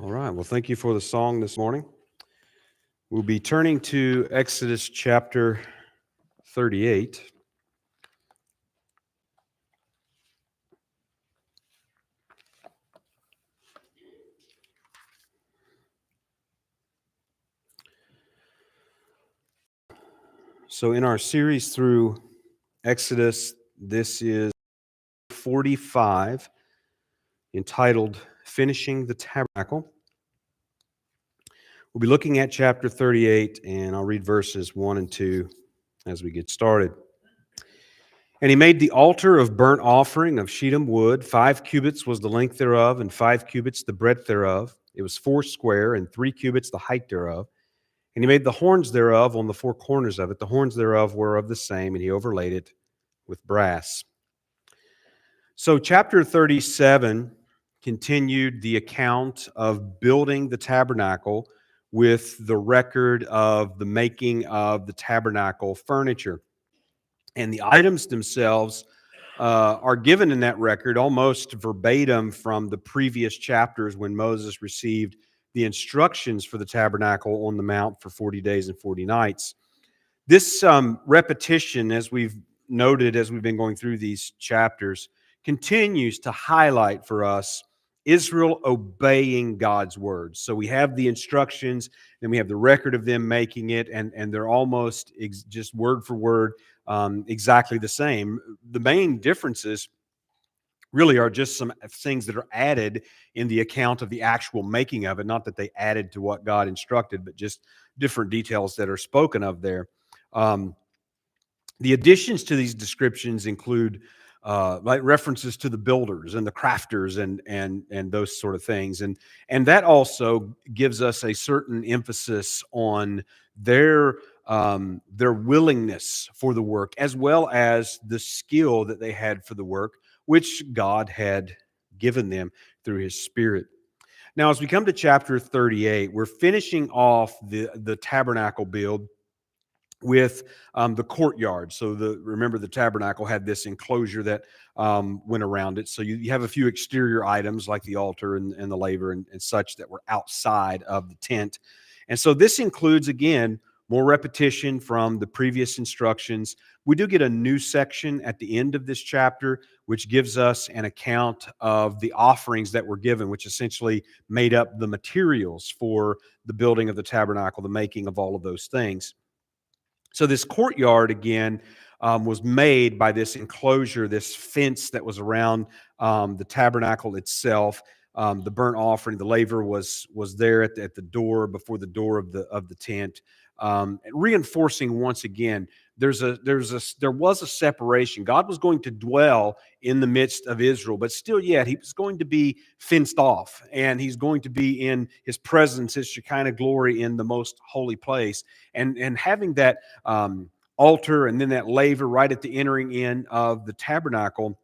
All right. Well, thank you for the song this morning. We'll be turning to Exodus chapter 38. So, in our series through Exodus, this is 45, entitled Finishing the Tabernacle. We'll be looking at chapter 38, and I'll read verses 1 and 2 as we get started. And he made the altar of burnt offering of shittim wood. 5 cubits was the length thereof, and 5 cubits the breadth thereof. It was 4 square, and 3 cubits the height thereof. And he made the horns thereof on the 4 corners of it. The horns thereof were of the same, and he overlaid it with brass. So chapter 37 continued the account of building the tabernacle with the record of the making of the tabernacle furniture. And the items themselves are given in that record almost verbatim from the previous chapters when Moses received the instructions for the tabernacle on the mount for 40 days and 40 nights. This repetition, as we've noted as we've been going through these chapters, continues to highlight for us Israel obeying God's words. So we have the instructions, and we have the record of them making it, and they're almost just word for word exactly the same. The main differences really are just some things that are added in the account of the actual making of it. Not that they added to what God instructed, but just different details that are spoken of there. The additions to these descriptions include like references to the builders and the crafters and those sort of things, and that also gives us a certain emphasis on their willingness for the work, as well as the skill that they had for the work, which God had given them through His Spirit. Now, as we come to chapter 38, we're finishing off the tabernacle build with the courtyard. So remember the tabernacle had this enclosure that went around it. So you have a few exterior items like the altar and the laver and such that were outside of the tent. And so this includes, again, more repetition from the previous instructions. We do get a new section at the end of this chapter, which gives us an account of the offerings that were given, which essentially made up the materials for the building of the tabernacle, the making of all of those things. So this courtyard, again, was made by this enclosure, this fence that was around the tabernacle itself. The burnt offering, the laver was there at the door, before the door of the tent, reinforcing once again there was a separation. God was going to dwell in the midst of Israel, but still yet He was going to be fenced off, and He's going to be in His presence, His Shekinah glory, in the most holy place, and having that altar and then that laver right at the entering in of the tabernacle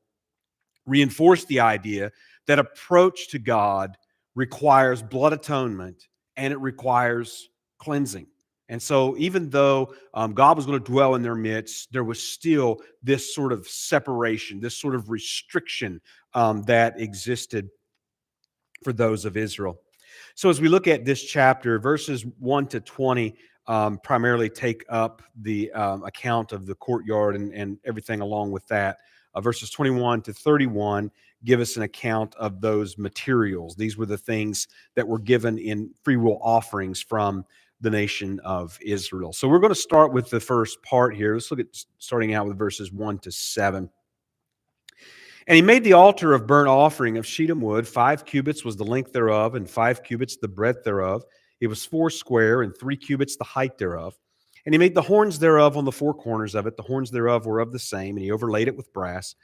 reinforced the idea that approach to God requires blood atonement, and it requires cleansing. And so even though God was going to dwell in their midst, there was still this sort of separation, this sort of restriction that existed for those of Israel. So as we look at this chapter, verses 1 to 20 primarily take up the account of the courtyard and everything along with that. Verses 21 to 31 give us an account of those materials. These were the things that were given in free will offerings from the nation of Israel. So we're going to start with the first part here. Let's look at starting out with verses 1 to 7. And he made the altar of burnt offering of shittim wood. 5 cubits was the length thereof, and 5 cubits the breadth thereof. It was 4 square, and 3 cubits the height thereof. And he made the horns thereof on the 4 corners of it. The horns thereof were of the same, and he overlaid it with brass.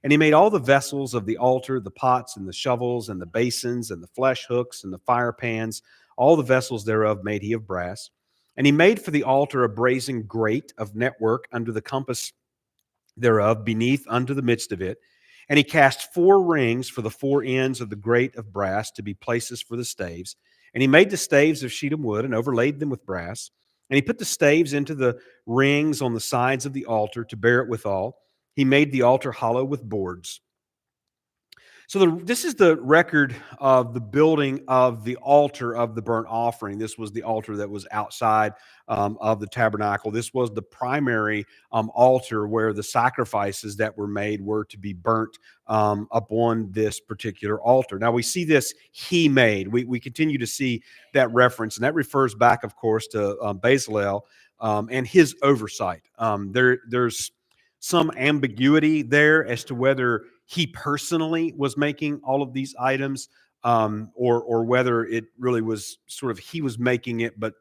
And he made all the vessels of the altar, the pots and the shovels and the basins and the flesh hooks and the fire pans. All the vessels thereof made he of brass. And he made for the altar a brazen grate of network under the compass thereof, beneath unto the midst of it. And he cast 4 rings for the 4 ends of the grate of brass to be places for the staves. And he made the staves of shittim wood and overlaid them with brass. And he put the staves into the rings on the sides of the altar to bear it withal. He made the altar hollow with boards. So this is the record of the building of the altar of the burnt offering. This was the altar that was outside of the tabernacle. This was the primary altar where the sacrifices that were made were to be burnt upon this particular altar. Now we see this he made. We continue to see that reference, and that refers back, of course, to Bezalel and his oversight. There's some ambiguity there as to whether he personally was making all of these items, or whether it really was sort of he was making it, but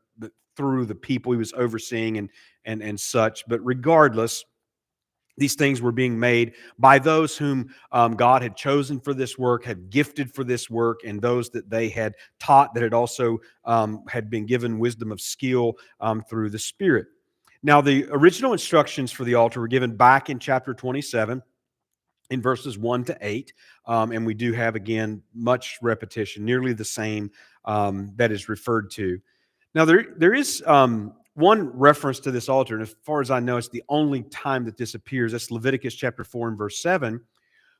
through the people he was overseeing and such. But regardless, these things were being made by those whom God had chosen for this work, had gifted for this work, and those that they had taught, that had also had been given wisdom of skill through the Spirit. Now, the original instructions for the altar were given back in chapter 27 in verses 1 to 8. And we do have, again, much repetition, nearly the same that is referred to. Now, there is one reference to this altar, and as far as I know, it's the only time that this appears. That's Leviticus chapter 4 and verse 7,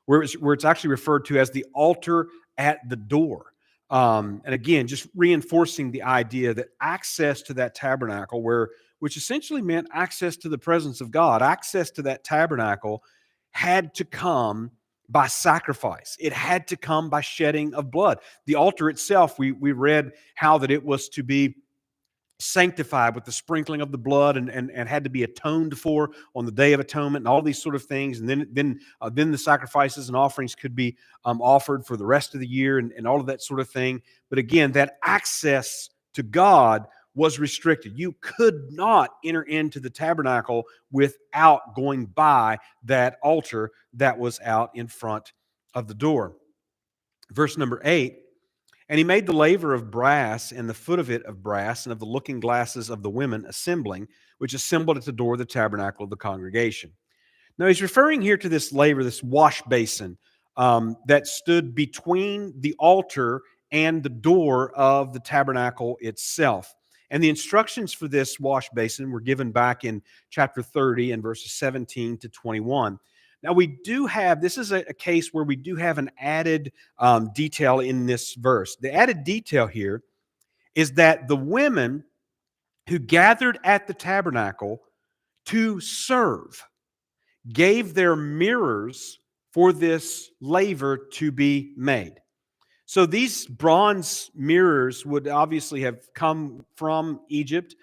where it's actually referred to as the altar at the door. And again, just reinforcing the idea that access to that tabernacle, which essentially meant access to the presence of God, access to that tabernacle had to come by sacrifice. It had to come by shedding of blood. The altar itself, we read how that it was to be sanctified with the sprinkling of the blood and had to be atoned for on the Day of Atonement and all these sort of things. And then the sacrifices and offerings could be offered for the rest of the year and all of that sort of thing. But again, that access to God was restricted. You could not enter into the tabernacle without going by that altar that was out in front of the door. Verse number 8, and he made the laver of brass, and the foot of it of brass, and of the looking glasses of the women assembling, which assembled at the door of the tabernacle of the congregation. Now he's referring here to this laver, this wash basin that stood between the altar and the door of the tabernacle itself. And the instructions for this wash basin were given back in chapter 30 and verses 17 to 21. Now, this is a case where we do have an added detail in this verse. The added detail here is that the women who gathered at the tabernacle to serve gave their mirrors for this laver to be made. So these bronze mirrors would obviously have come from Egypt.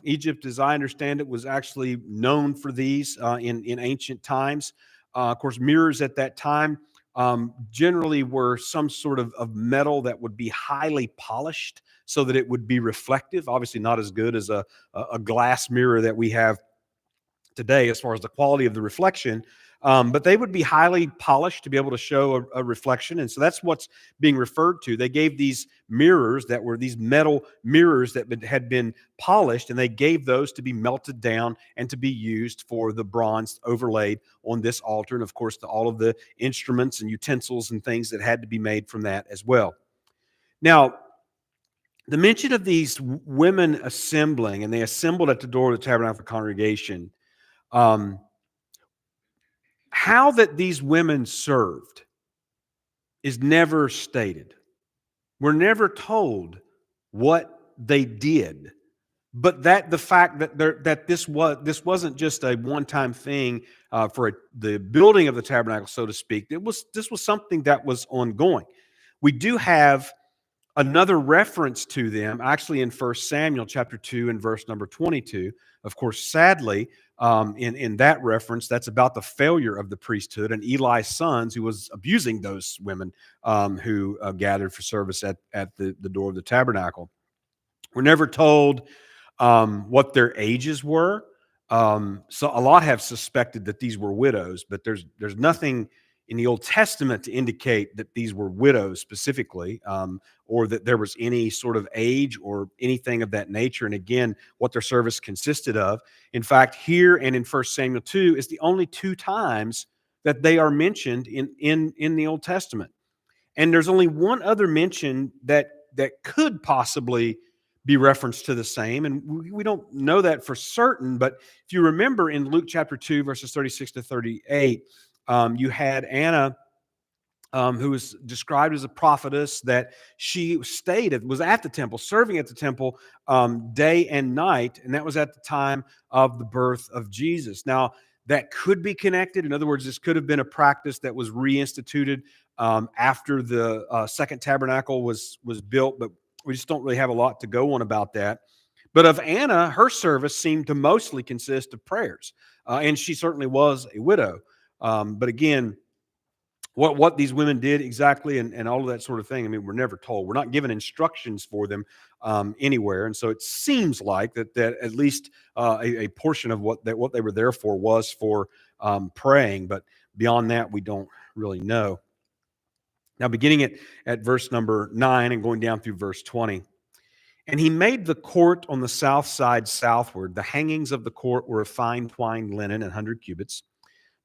Egypt, as I understand it, was actually known for these in ancient times. Of course, mirrors at that time generally were some sort of metal that would be highly polished so that it would be reflective. Obviously not as good as a glass mirror that we have today as far as the quality of the reflection. But they would be highly polished to be able to show a reflection. And so that's what's being referred to. They gave these mirrors that were these metal mirrors that had been polished, and they gave those to be melted down and to be used for the bronze overlaid on this altar. And of course, all of the instruments and utensils and things that had to be made from that as well. Now, the mention of these women assembling, and they assembled at the door of the tabernacle congregation, how that these women served is never stated. We're never told what they did, but that the fact that this wasn't just a one-time thing for the building of the tabernacle, so to speak. This was something that was ongoing. We do have another reference to them actually in 1 Samuel chapter 2 and verse number 22. Of course, sadly, in that reference, that's about the failure of the priesthood and Eli's sons, who was abusing those women who gathered for service at the door of the tabernacle. We're never told what their ages were. So a lot have suspected that these were widows, but there's nothing in the Old Testament to indicate that these were widows specifically, or that there was any sort of age or anything of that nature. And again, what their service consisted of. In fact, here and in 1 Samuel 2 is the only two times that they are mentioned in the Old Testament. And there's only one other mention that could possibly be referenced to the same. And we don't know that for certain, but if you remember in Luke chapter 2, verses 36 to 38, you had Anna who was described as a prophetess, that she was at the temple, serving at the temple day and night, and that was at the time of the birth of Jesus. Now, that could be connected. In other words, this could have been a practice that was reinstituted after the second tabernacle was built, but we just don't really have a lot to go on about that. But of Anna, her service seemed to mostly consist of prayers, and she certainly was a widow. But again, what these women did exactly, and all of that sort of thing, I mean, we're never told. We're not given instructions for them anywhere, and so it seems like that at least a portion of what they were there for was for praying, but beyond that, we don't really know. Now, beginning at verse number 9 and going down through verse 20. And he made the court on the south side southward. The hangings of the court were of fine twined linen, 100 cubits.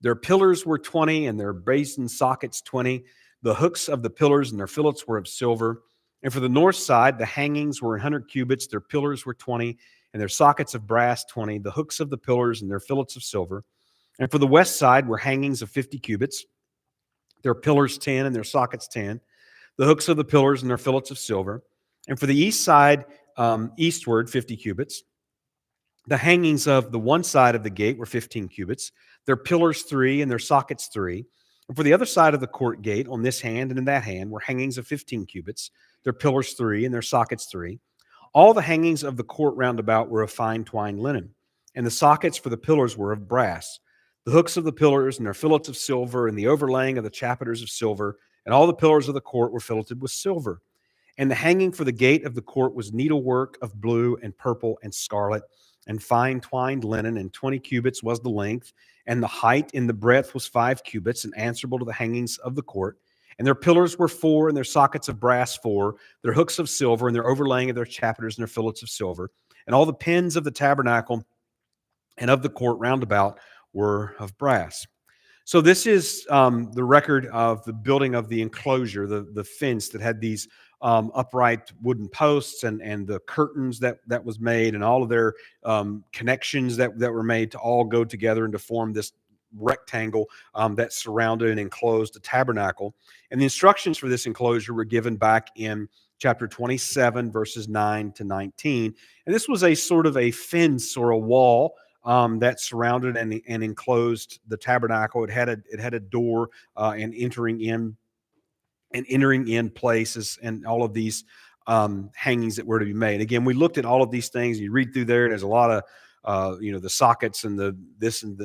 Their pillars were 20, and their basin sockets 20. The hooks of the pillars and their fillets were of silver. And for the north side, the hangings were 100 cubits. Their pillars were 20, and their sockets of brass 20. The hooks of the pillars and their fillets of silver. And for the west side were hangings of 50 cubits. Their pillars 10, and their sockets 10. The hooks of the pillars and their fillets of silver. And for the east side, eastward, 50 cubits. The hangings of the one side of the gate were 15 cubits, their pillars 3 and their sockets 3. And for the other side of the court gate, on this hand and in that hand, were hangings of 15 cubits, their pillars 3 and their sockets 3. All the hangings of the court round about were of fine twined linen, and the sockets for the pillars were of brass. The hooks of the pillars and their fillets of silver, and the overlaying of the chapiters of silver, and all the pillars of the court were filleted with silver. And the hanging for the gate of the court was needlework of blue and purple and scarlet, and fine twined linen, and 20 cubits was the length, and the height in the breadth was 5 cubits, and answerable to the hangings of the court. And their pillars were 4, and their sockets of brass 4, their hooks of silver, and their overlaying of their chapiters and their fillets of silver. And all the pins of the tabernacle and of the court round about were of brass. So this is the record of the building of the enclosure, the fence that had these upright wooden posts, and the curtains that was made, and all of their connections that were made to all go together and to form this rectangle that surrounded and enclosed the tabernacle. And the instructions for this enclosure were given back in chapter 27, verses 9 to 19. And this was a sort of a fence or a wall that surrounded and enclosed the tabernacle. It had a door and entering in places, and all of these hangings that were to be made. Again, we looked at all of these things. You read through there, and there's a lot of the sockets and the this and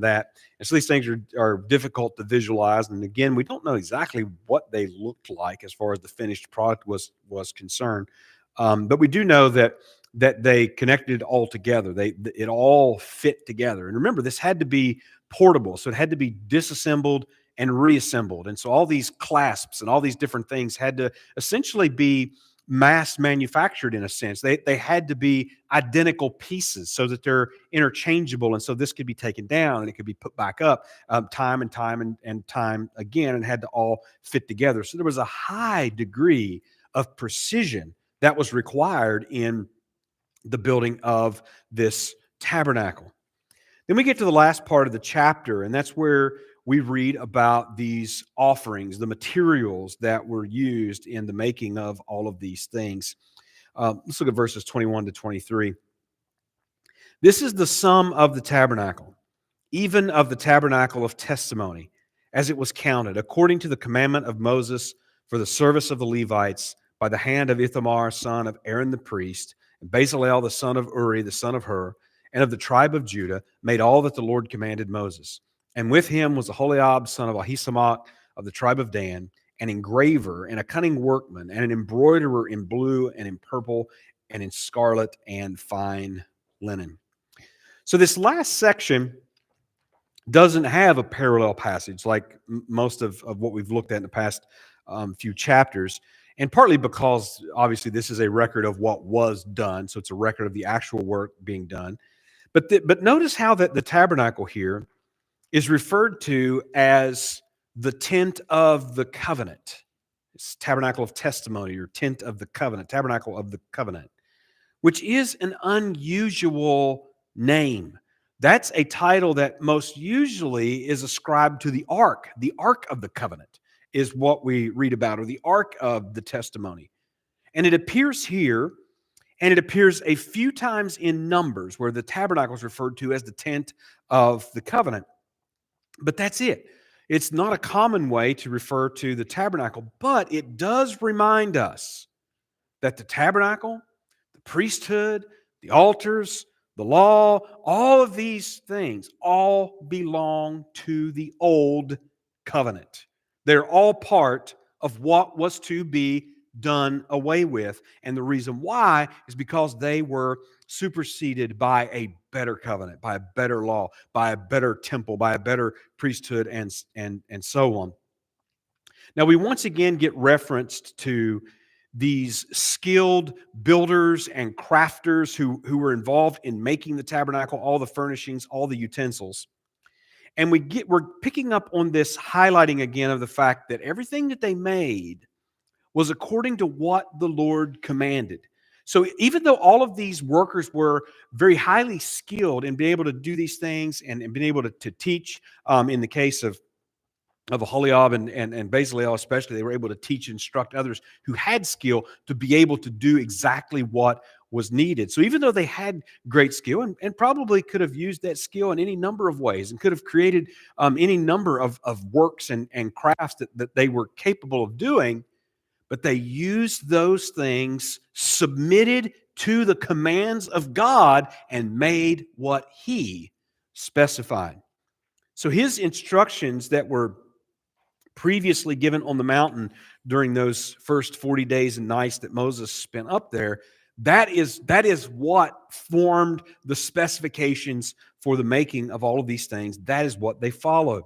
that. And so these things are difficult to visualize. And again, we don't know exactly what they looked like as far as the finished product was concerned. But we do know that they connected all together. It all fit together. And remember, this had to be portable, so it had to be disassembled and reassembled. And so all these clasps and all these different things had to essentially be mass manufactured in a sense. They had to be identical pieces so that they're interchangeable. And so this could be taken down and it could be put back up time and time and time again, and had to all fit together. So there was a high degree of precision that was required in the building of this tabernacle. Then we get to the last part of the chapter, and that's where we read about these offerings, the materials that were used in the making of all of these things. Let's look at verses 21 to 23. This is the sum of the tabernacle, even of the tabernacle of testimony, as it was counted, according to the commandment of Moses for the service of the Levites, by the hand of Ithamar, son of Aaron the priest, and Bezalel, the son of Uri, the son of Hur, and of the tribe of Judah, made all that the Lord commanded Moses. And with him was Aholiab, son of Ahisamach, of the tribe of Dan, an engraver and a cunning workman, and an embroiderer in blue and in purple and in scarlet and fine linen. So this last section doesn't have a parallel passage like most of what we've looked at in the past few chapters. And partly because, obviously, this is a record of what was done. So it's a record of the actual work being done. But notice how that the tabernacle here is referred to as the tent of the covenant. It's tabernacle of testimony, or tent of the covenant, tabernacle of the covenant, which is an unusual name. That's a title that most usually is ascribed to the ark of the covenant. is what we read about, or the Ark of the Testimony. And it appears here, and it appears a few times in Numbers, where the tabernacle is referred to as the tent of the covenant. But that's it. It's not a common way to refer to the tabernacle, but it does remind us that the tabernacle, the priesthood, the altars, the law, all of these things all belong to the old covenant. They're all part of what was to be done away with. And the reason why is because they were superseded by a better covenant, by a better law, by a better temple, by a better priesthood, and so on. Now, we once again get referenced to these skilled builders and crafters who were involved in making the tabernacle, all the furnishings, all the utensils. And we're picking up on this highlighting again of the fact that everything that they made was according to what the Lord commanded. So even though all of these workers were very highly skilled in being able to do these things and being able to teach, in the case of Aholiab and Bezalel especially, they were able to teach and instruct others who had skill to be able to do exactly what was needed. So even though they had great skill and probably could have used that skill in any number of ways and could have created any number of works and crafts that they were capable of doing, but they used those things, submitted to the commands of God, and made what He specified. So His instructions that were previously given on the mountain during those first 40 days and nights that Moses spent up there, that is what formed the specifications for the making of all of these things. That is what they followed.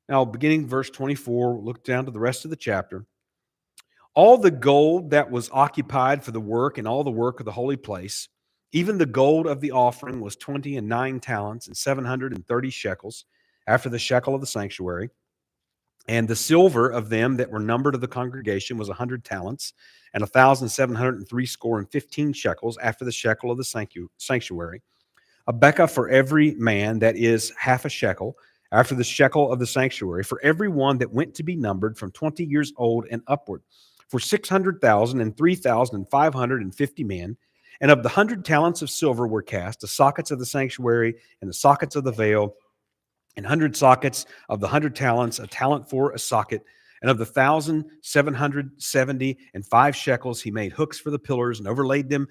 Now, beginning verse 24, look down to the rest of the chapter. All the gold that was occupied for the work and all the work of the holy place, even the gold of the offering, was 20 and 9 talents and 730 shekels, after the shekel of the sanctuary. And the silver of them that were numbered of the congregation was 100 talents, and 1,703 score and 15 shekels, after the shekel of the sanctuary. A bekah for every man, that is half a shekel, after the shekel of the sanctuary, for every one that went to be numbered from 20 years old and upward, for 600,000 and 3,550 men. And of the 100 talents of silver were cast, the sockets of the sanctuary and the sockets of the veil, and 100 sockets of the 100 talents, a talent for a socket. And of the 1,770 and 5 shekels, he made hooks for the pillars and overlaid their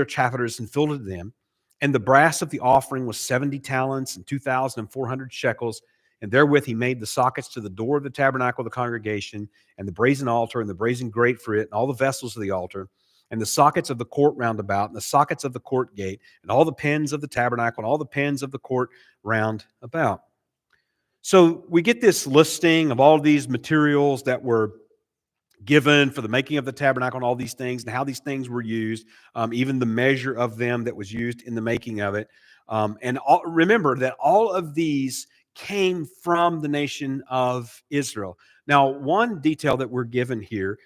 chapiters and filled them. And the brass of the offering was 70 talents and 2,400 shekels. And therewith he made the sockets to the door of the tabernacle of the congregation, and the brazen altar, and the brazen grate for it, and all the vessels of the altar, and the sockets of the court round about, and the sockets of the court gate, and all the pens of the tabernacle, and all the pens of the court round about. So we get this listing of all these materials that were given for the making of the tabernacle and all these things, and how these things were used, even the measure of them that was used in the making of it. Remember that all of these came from the nation of Israel. Now, one detail that we're given here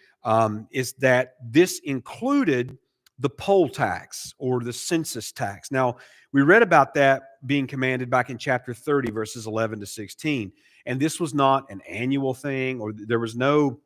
is that this included the poll tax or the census tax. Now, we read about that being commanded back in chapter 30, verses 11 to 16. And this was not an annual thing, or there was no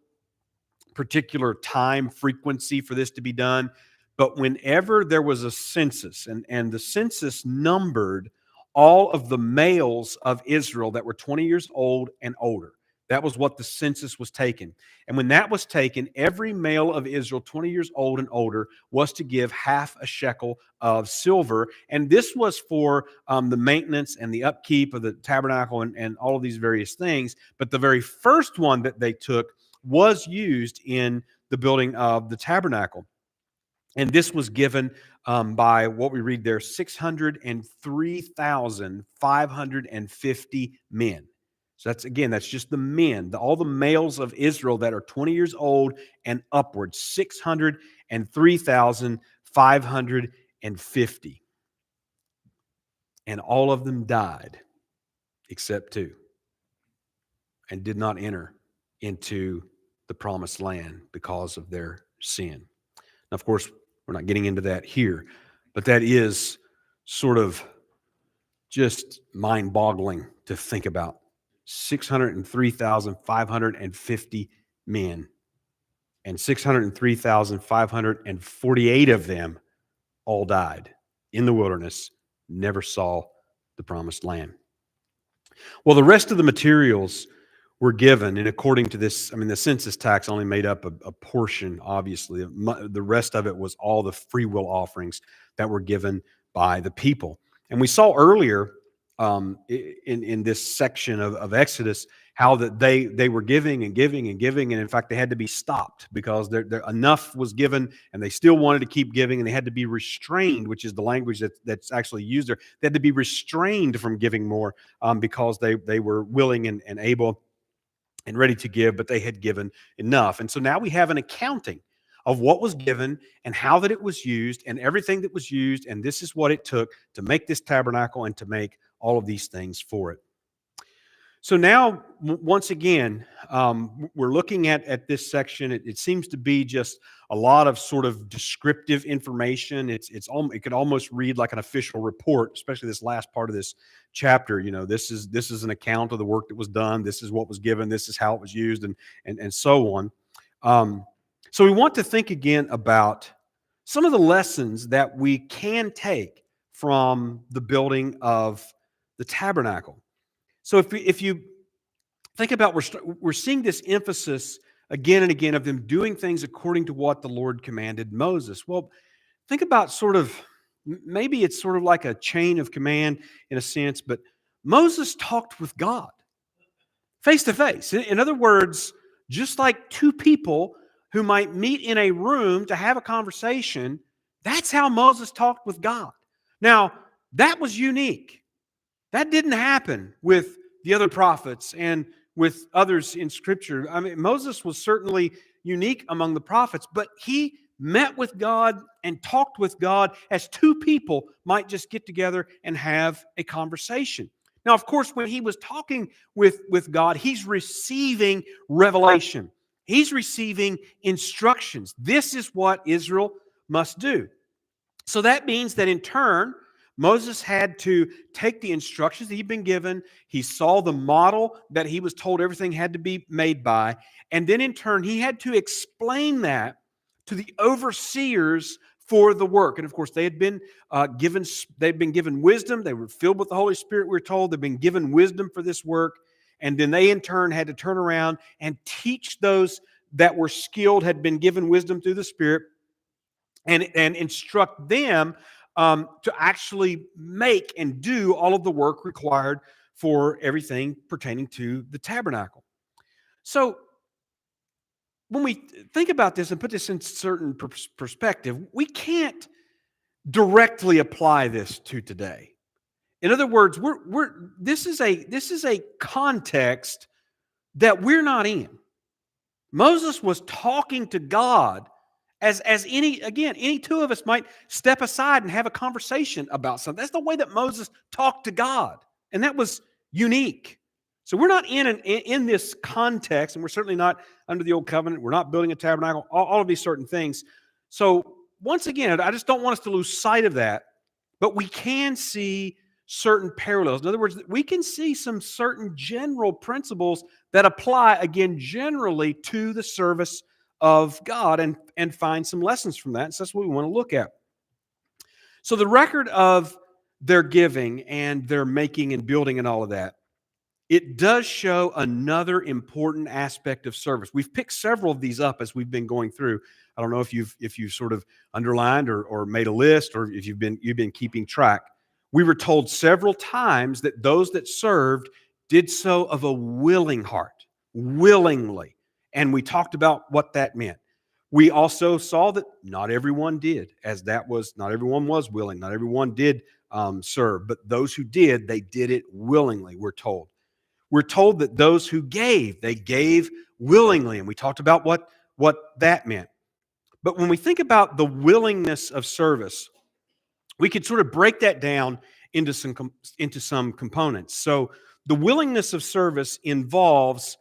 particular time frequency for this to be done. But whenever there was a census, and the census numbered all of the males of Israel that were 20 years old and older. That was what the census was taken. And when that was taken, every male of Israel 20 years old and older was to give half a shekel of silver. And this was for the maintenance and the upkeep of the tabernacle and all of these various things. But the very first one that they took was used in the building of the tabernacle. And this was given by what we read there, 603,550 men. So that's just the men, all the males of Israel that are 20 years old and upward, 603,550. And all of them died except 2, and did not enter into the promised land because of their sin. Now, of course, we're not getting into that here, but that is sort of just mind-boggling to think about. 603,550 men, and 603,548 of them all died in the wilderness, never saw the promised land. Well, the rest of the materials were given, and according to this, I mean, the census tax only made up a portion, obviously. The rest of it was all the free will offerings that were given by the people. And we saw earlier in this section of Exodus how that they were giving and giving and giving, and in fact, they had to be stopped because enough was given, and they still wanted to keep giving, and they had to be restrained, which is the language that's actually used there. They had to be restrained from giving more because they were willing and able and ready to give, but they had given enough. And so now we have an accounting of what was given and how that it was used and everything that was used, and this is what it took to make this tabernacle and to make all of these things for it. So now, once again, we're looking at this section. It seems to be just a lot of sort of descriptive information. It could almost read like an official report, especially this last part of this chapter. You know, this is an account of the work that was done. This is what was given. This is how it was used, and so on. So we want to think again about some of the lessons that we can take from the building of the tabernacle. So if you think about, we're seeing this emphasis again and again of them doing things according to what the Lord commanded Moses. Well, think about maybe it's sort of like a chain of command in a sense, but Moses talked with God face to face. In other words, just like two people who might meet in a room to have a conversation, that's how Moses talked with God. Now, that was unique. That didn't happen with the other prophets and with others in Scripture. I mean, Moses was certainly unique among the prophets, but he met with God and talked with God as two people might just get together and have a conversation. Now, of course, when he was talking with God, he's receiving revelation. He's receiving instructions. This is what Israel must do. So that means that in turn, Moses had to take the instructions that he'd been given. He saw the model that he was told everything had to be made by. And then in turn, he had to explain that to the overseers for the work. And of course, they'd been given wisdom. They were filled with the Holy Spirit, we're told. They've been given wisdom for this work. And then they in turn had to turn around and teach those that were skilled, had been given wisdom through the Spirit, and instruct them to actually make and do all of the work required for everything pertaining to the tabernacle. So when we think about this and put this in certain perspective, we can't directly apply this to today. In other words, this is a context that we're not in. Moses was talking to God as any two of us might step aside and have a conversation about something. That's the way that Moses talked to God, and that was unique. So we're not in this context, and we're certainly not under the old covenant. We're not building a tabernacle, all of these certain things. So once again, I just don't want us to lose sight of that, but we can see certain parallels. In other words, we can see some certain general principles that apply, again, generally to the service of God and find some lessons from that. So that's what we want to look at. So the record of their giving and their making and building and all of that, it does show another important aspect of service. We've picked several of these up as we've been going through. I don't know if you've sort of underlined or made a list, or if you've been keeping track. We were told several times that those that served did so of a willing heart, willingly. And we talked about what that meant. We also saw that not everyone did, not everyone was willing. Not everyone did serve, but those who did, they did it willingly, we're told. We're told that those who gave, they gave willingly, and we talked about what that meant. But when we think about the willingness of service, we could sort of break that down into some components. So the willingness of service involves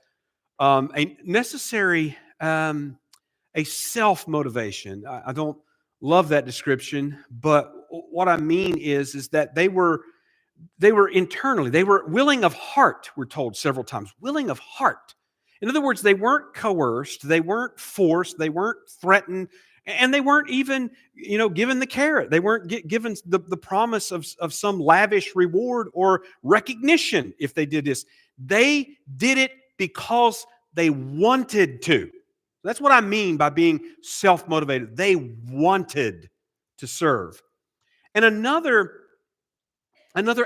a necessary, a self-motivation. I don't love that description, but what I mean is that they were they were internally, they were willing of heart, we're told several times, willing of heart. In other words, they weren't coerced, they weren't forced, they weren't threatened, and they weren't even, given the carrot. They weren't given the promise of some lavish reward or recognition if they did this. They did it because they wanted to. That's what I mean by being self-motivated. They wanted to serve. And another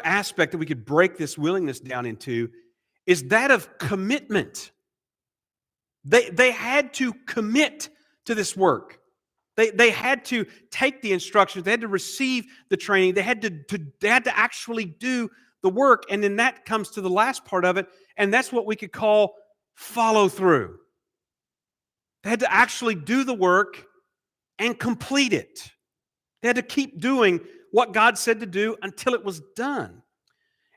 aspect that we could break this willingness down into is that of commitment. They had to commit to this work. They had to take the instructions. They had to receive the training. They had to actually do the work. And then that comes to the last part of it, and that's what we could call follow through. They had to actually do the work and complete it. They had to keep doing what God said to do until it was done.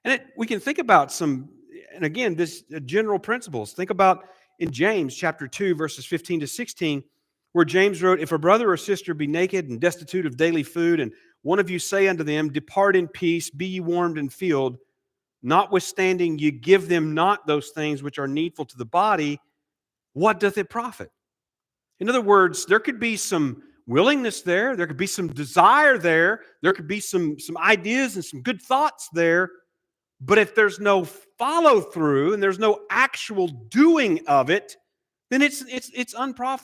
And we can think about some, and again, this general principles. Think about in James chapter 2, verses 15 to 16, where James wrote, "If a brother or sister be naked and destitute of daily food, and one of you say unto them, Depart in peace, be ye warmed and filled, notwithstanding you give them not those things which are needful to the body, what doth it profit?" In other words, there could be some willingness there. There could be some desire there. There could be some ideas and some good thoughts there. But if there's no follow through and there's no actual doing of it, then it's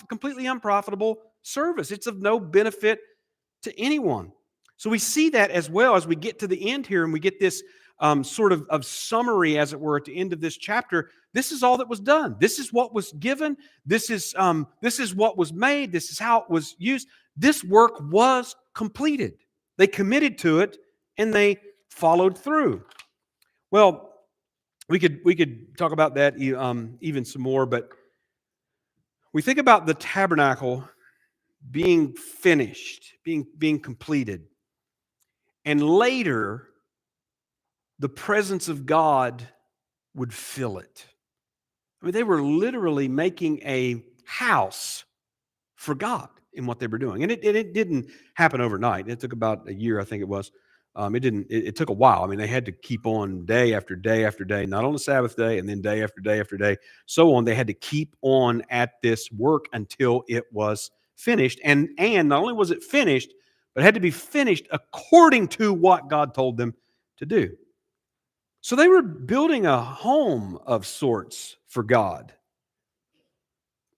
completely unprofitable service. It's of no benefit to anyone. So we see that as well as we get to the end here and we get this sort of summary, as it were, at the end of this chapter. This is all that was done. This is what was given. This is what was made. This is how it was used. This work was completed. They committed to it and they followed through. Well, we could talk about that even some more, but we think about the tabernacle being finished, being completed, and later the presence of God would fill it. I mean, they were literally making a house for God in what they were doing, and it didn't happen overnight. It took about a year, I think it was. It took a while. I mean, they had to keep on day after day after day, not on the Sabbath day, and then day after day after day, so on. They had to keep on at this work until it was finished. And not only was it finished, but it had to be finished according to what God told them to do. So they were building a home of sorts for God.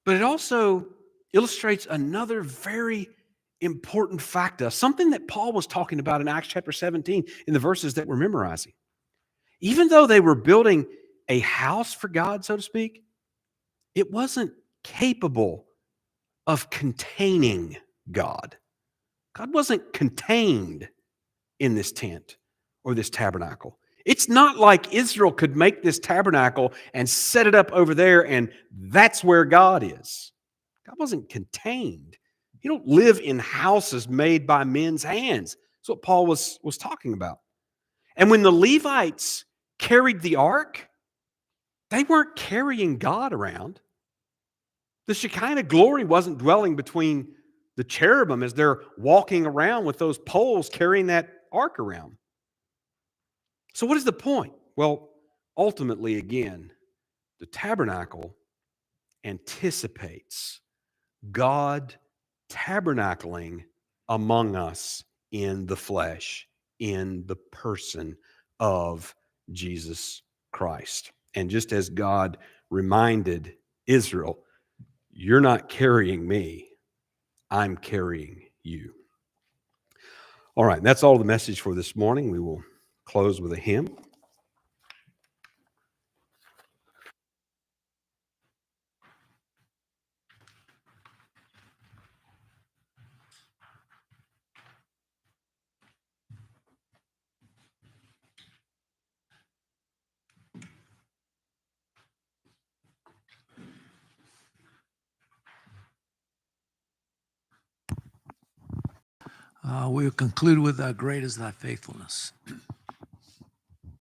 But it also illustrates another very important factor, something that Paul was talking about in Acts chapter 17 in the verses that we're memorizing. Even though they were building a house for God, so to speak, it wasn't capable of containing God. God wasn't contained in this tent or this tabernacle. It's not like Israel could make this tabernacle and set it up over there and that's where God is. God wasn't contained. You don't live in houses made by men's hands. That's what Paul was talking about. And when the Levites carried the ark, they weren't carrying God around. The Shekinah glory wasn't dwelling between the cherubim as they're walking around with those poles carrying that ark around. So what is the point? Well, ultimately, again, the tabernacle anticipates God tabernacling among us in the flesh, in the person of Jesus Christ. And just as God reminded Israel, you're not carrying me, I'm carrying you. All right, that's all the message for this morning. We will close with a hymn. We'll conclude with Great is thy faithfulness.